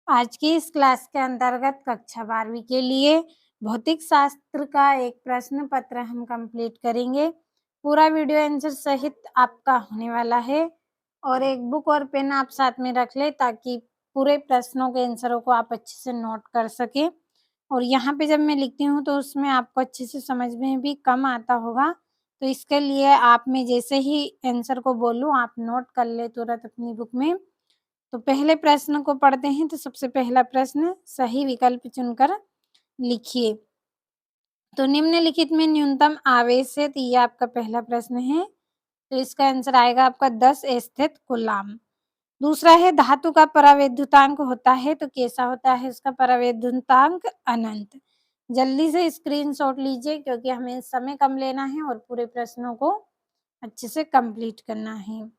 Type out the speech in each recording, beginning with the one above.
आज की इस क्लास के अंतर्गत कक्षा 12वीं के लिए भौतिक शास्त्र का एक प्रश्न पत्र हम कंप्लीट करेंगे। पूरा वीडियो आंसर सहित आपका होने वाला है और एक बुक और पेन आप साथ में रख लें ताकि पूरे प्रश्नों के आंसरों को आप अच्छे से नोट कर सकें। और यहाँ पे जब मैं लिखती हूँ तो उसमें आपको अच्छे से समझ में भी कम आता होगा, तो इसके लिए आप मैं जैसे ही आंसर को बोलूँ आप नोट कर ले तुरंत अपनी बुक में। तो पहले प्रश्न को पढ़ते हैं। तो सबसे पहला प्रश्न सही विकल्प चुनकर लिखिए। तो निम्नलिखित में न्यूनतम आवेश है, तो ये आपका पहला प्रश्न है। तो इसका आंसर आएगा आपका 10 स्थित कूलाम। दूसरा है धातु का परावैद्युतांक होता है, तो कैसा होता है इसका परावैद्युतांक? अनंत। जल्दी से स्क्रीनशॉट लीजिए क्योंकि हमें समय कम लेना है और पूरे प्रश्नों को अच्छे से कंप्लीट करना है।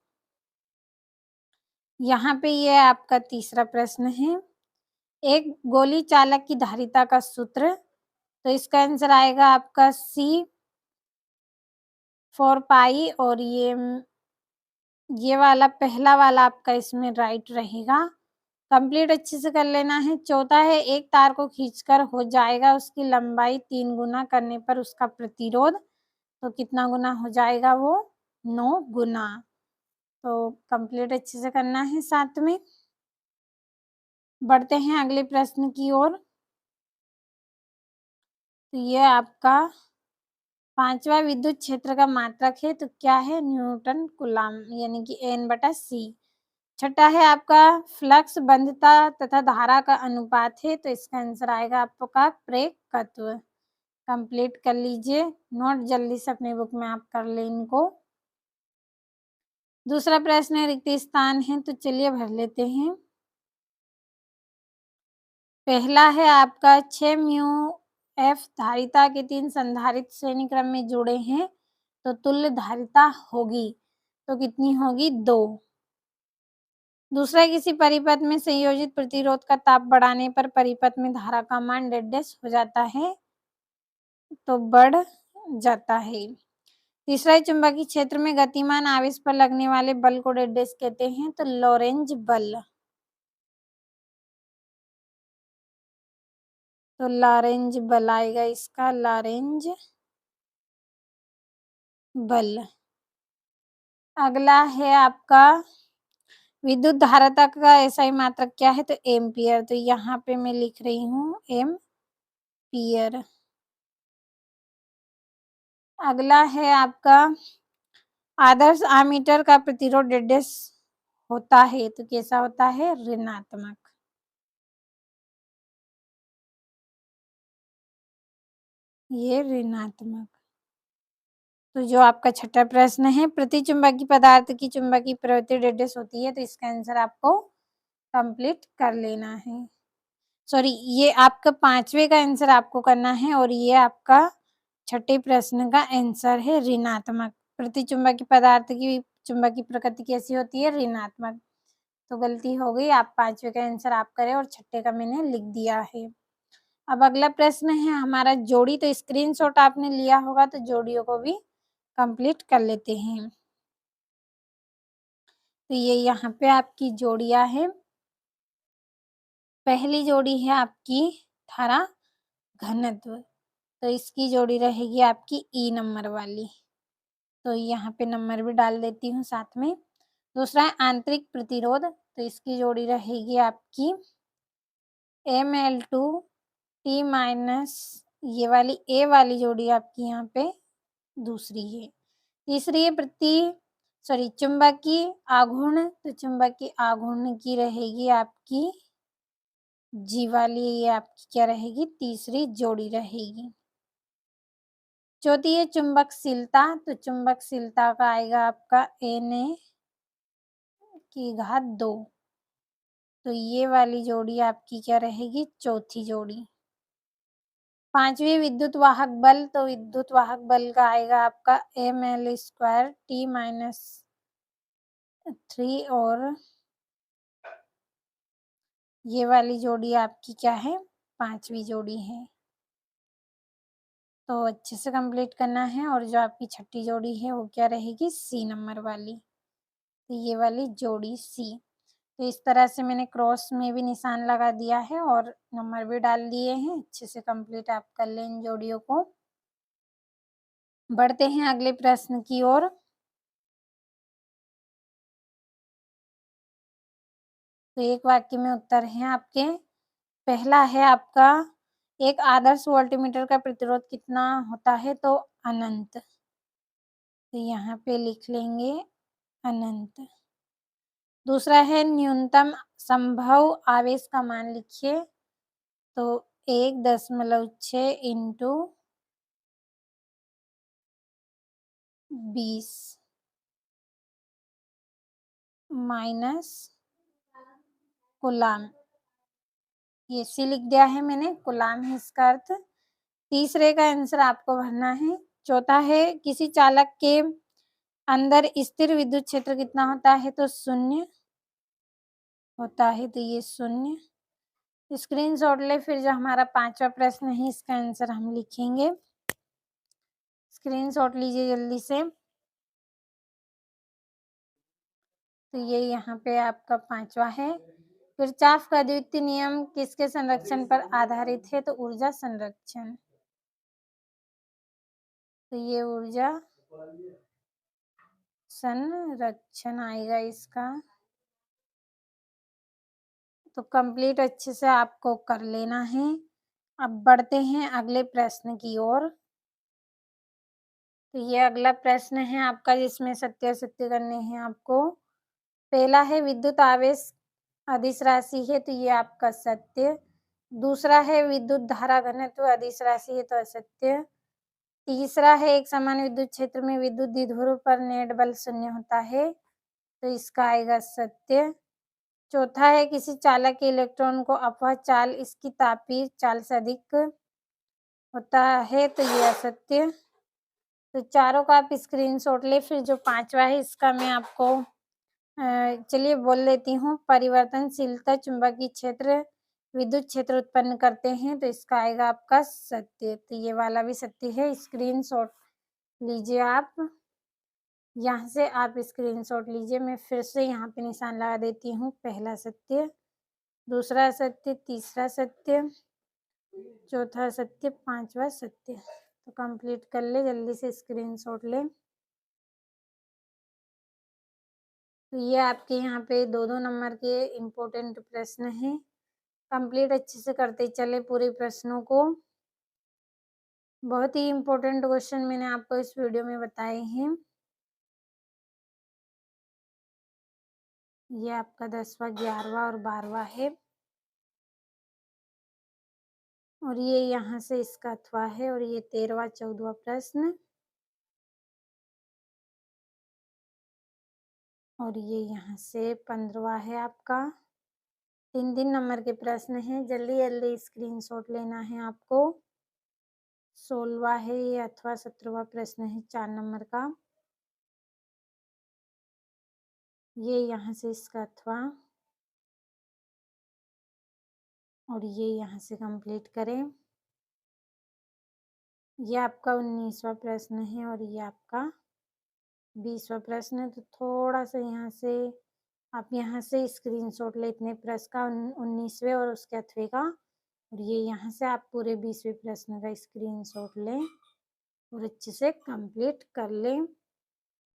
यहाँ पे ये आपका तीसरा प्रश्न है। एक गोली चालक की धारिता का सूत्र, तो इसका आंसर आएगा आपका C4 पाई और ये वाला पहला वाला आपका इसमें राइट रहेगा। कंप्लीट अच्छे से कर लेना है। चौथा है एक तार को खींचकर हो जाएगा उसकी लंबाई 3 गुना करने पर उसका प्रतिरोध, तो कितना गुना हो जाएगा वो? 9 गुना। तो कंप्लीट अच्छे से करना है। साथ में बढ़ते हैं अगले प्रश्न की ओर। तो ये आपका पांचवा विद्युत क्षेत्र का मात्रक है, तो क्या है? न्यूटन कूलाम यानी कि N/C। छठा है आपका फ्लक्स बंधता तथा धारा का अनुपात है, तो इसका आंसर आएगा आपका प्रेरकत्व। कंप्लीट कर लीजिए। नोट जल्दी से अपने बुक में आप कर ले इनको। दूसरा प्रश्न है रिक्त स्थान है, तो चलिए भर लेते हैं। पहला है आपका 6 म्यू एफ धारिता के 3 संधारित्र श्रेणी क्रम में जुड़े हैं, तो तुल्य धारिता होगी, तो कितनी होगी? 2। दूसरा किसी परिपथ में संयोजित प्रतिरोध का ताप बढ़ाने पर परिपथ में धारा का मान डेडेस हो जाता है, तो बढ़ जाता है। तीसरा चुंबकीय क्षेत्र में गतिमान आवेश पर लगने वाले बल को डेडेस कहते हैं, तो लॉरेंज बल। तो लॉरेंज बल आएगा इसका, लॉरेंज बल। अगला है आपका विद्युत धारिता का एसआई मात्रक क्या है? तो एम्पियर। तो यहाँ पे मैं लिख रही हूँ एम्पियर। अगला है आपका आदर्श आमीटर का प्रतिरोध डेडेस होता है, तो कैसा होता है? ऋणात्मक। ये ऋणात्मक। तो जो आपका छठा प्रश्न है प्रति चुंबकीय पदार्थ की चुंबकीय प्रवृत्ति डेडेस होती है, तो इसका आंसर आपको कंप्लीट कर लेना है। सॉरी, ये आपका पांचवे का आंसर आपको करना है और ये आपका छठे प्रश्न का आंसर है ऋणात्मक। प्रति चुंबकीय पदार्थ की चुंबकीय प्रकृति कैसी होती है? ऋणात्मक। तो गलती हो गई, आप पांचवे का आंसर आप करें और छठे का मैंने लिख दिया है। अब अगला प्रश्न है हमारा जोड़ी, तो स्क्रीनशॉट आपने लिया होगा, तो जोड़ियों को भी कंप्लीट कर लेते हैं। तो ये यहाँ पे आपकी जोड़ियां हैं। पहली जोड़ी है आपकी धारा घनत्व, तो इसकी जोड़ी रहेगी आपकी ई नंबर वाली, तो यहाँ पे नंबर भी डाल देती हूँ साथ में। दूसरा है आंतरिक प्रतिरोध, तो इसकी जोड़ी रहेगी आपकी Ml2T माइनस, ये वाली ए वाली जोड़ी आपकी यहाँ पे दूसरी है। तीसरी है चुंबकीय आघूर्ण, तो चुंबकीय आघूर्ण की रहेगी आपकी जी वाली, ये आपकी क्या रहेगी? तीसरी जोड़ी रहेगी। चौथी है चुंबकशीलता, तो चुंबकशीलता का आएगा आपका Na⁴ तो ये वाली जोड़ी आपकी क्या रहेगी? चौथी जोड़ी। पांचवी विद्युत वाहक बल, तो विद्युत वाहक बल का आएगा आपका Ml² -3 और ये वाली जोड़ी आपकी क्या है? पांचवी जोड़ी है। तो अच्छे से कंप्लीट करना है। और जो आपकी छठी जोड़ी है वो क्या रहेगी? सी नंबर वाली, तो ये वाली जोड़ी सी। तो इस तरह से मैंने क्रॉस में भी निशान लगा दिया है और नंबर भी डाल दिए हैं। अच्छे से कंप्लीट आप कर लें इन जोड़ियों को। बढ़ते हैं अगले प्रश्न की ओर। तो एक वाक्य में उत्तर हैं आपके। पहला है आपका, एक आदर्श वोल्टमीटर का प्रतिरोध कितना होता है? तो अनंत। तो यहाँ पे लिख लेंगे अनंत। दूसरा है न्यूनतम संभव आवेश का मान लिखिए। तो 1.6 इंटू 20 माइनस कूलाम। ये सी लिख दिया है मैंने, कूलाम है इसका अर्थ। तीसरे का आंसर आपको भरना है। चौथा है किसी चालक के अंदर स्थिर विद्युत क्षेत्र कितना होता है? तो 0 होता है। तो ये 0 स्क्रीनशॉट ले। फिर जो हमारा 5वां प्रश्न है इसका आंसर हम लिखेंगे। स्क्रीनशॉट लीजिए जल्दी से। तो ये यहाँ पे आपका 5वां है। किरचॉफ का द्वितीय नियम किसके संरक्षण पर आधारित है? तो ऊर्जा संरक्षण। तो ये ऊर्जा संरक्षण आएगा इसका। तो कंप्लीट अच्छे से आपको कर लेना है। अब बढ़ते हैं अगले प्रश्न की ओर। तो ये अगला प्रश्न है आपका जिसमें सत्य असत्य करने हैं आपको। पहला है विद्युत आवेश अदिश राशि है, तो ये आपका सत्य। दूसरा है विद्युत धारा घनत्व अदिश राशि है, तो असत्य। तीसरा है एक समान विद्युत क्षेत्र में विद्युत द्विध्रुव पर नेट बल 0 होता है, तो इसका आएगा सत्य। चौथा है किसी चालक के इलेक्ट्रॉन को अपवह चाल इसकी तापीय चाल से अधिक होता है, तो ये असत्य। तो चारों का आप स्क्रीनशॉट ले। फिर जो 5वां है इसका मैं आपको चलिए बोल लेती हूँ। परिवर्तनशीलता चुंबकीय क्षेत्र विद्युत क्षेत्र उत्पन्न करते हैं, तो इसका आएगा आपका सत्य। तो ये वाला भी सत्य है। स्क्रीनशॉट लीजिए आप। यहाँ से आप स्क्रीनशॉट लीजिए। मैं फिर से यहाँ पे निशान लगा देती हूँ। पहला सत्य, दूसरा सत्य, तीसरा सत्य, चौथा सत्य, 5वां सत्य। तो कंप्लीट कर ले जल्दी से, स्क्रीनशॉट ले। तो ये आपके यहाँ पे 2-2 नंबर के इम्पोर्टेंट प्रश्न हैं। कंप्लीट अच्छे से करते चले पूरे प्रश्नों को। बहुत ही इम्पोर्टेंट क्वेश्चन मैंने आपको इस वीडियो में बताए हैं। ये आपका 10वां, 11वां और 12वां है। और ये यहाँ से इसका अथवा है। और ये 13वां, 14वां प्रश्न। और ये यहाँ से 15वां है आपका। 3-3 नंबर के प्रश्न हैं। जल्दी जल्दी स्क्रीनशॉट लेना है आपको। 16वां है ये अथवा 17वां प्रश्न है 4 नंबर का। ये यहाँ से इसका अथवा। और ये यहाँ से कंप्लीट करें। ये आपका 19वां प्रश्न है। और ये आपका 20वां प्रश्न है। तो थोड़ा सा यहाँ से आप यहाँ से स्क्रीनशॉट ले इतने प्रश्न का, 19वें और उसके अथवे का। और ये यहाँ से आप पूरे 20वें प्रश्न का स्क्रीनशॉट लें और अच्छे से कंप्लीट कर लें।